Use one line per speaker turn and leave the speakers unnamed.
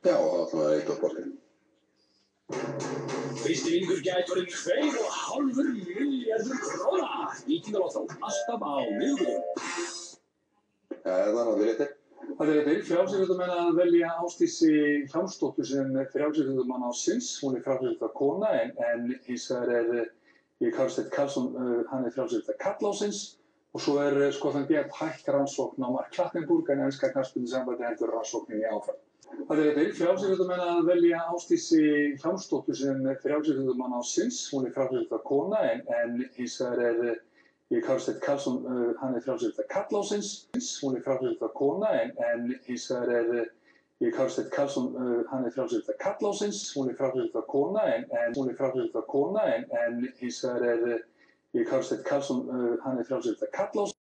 Já, það var eitt á bortinu.
Fyrsti vinningur gæti orðið 2,5 milljarður króna. Víkingalotto, alltaf á miðvikudögum.
Það er náttúrulega réttir.
Það er réttir. Frjálsíþróttamenn að velja Ásdísi Hjálmsdóttur sem frjálsíþróttamann ársins. Hún er frjálsíþróttakona en hins vegar Karl Steinn Karlsson, hann er frjálsíþróttakarl ársins. Og svo Skotland Björn hætt rannsókn á Mark Clattenburg en enska knattspyrnusambandið heldur rannsókninni áfram. Það er réttir. Frjálsíþróttamenn að velja Ásdísi Hjálmsdóttur sem frjálsíþróttamann ársins. Hún er frjálsíþróttakona en hins vegar Karl Steinn Karlsson, hann er frjálsíþróttakarl ársins. Hún er frjálsíþróttakona en hins vegar Karl Steinn Karlsson, hann er frjálsíþróttakarl ársins. Hún er frjálsíþróttakona en hins vegar Karl Steinn Karlsson, hann er frjálsíþróttakarl ársins.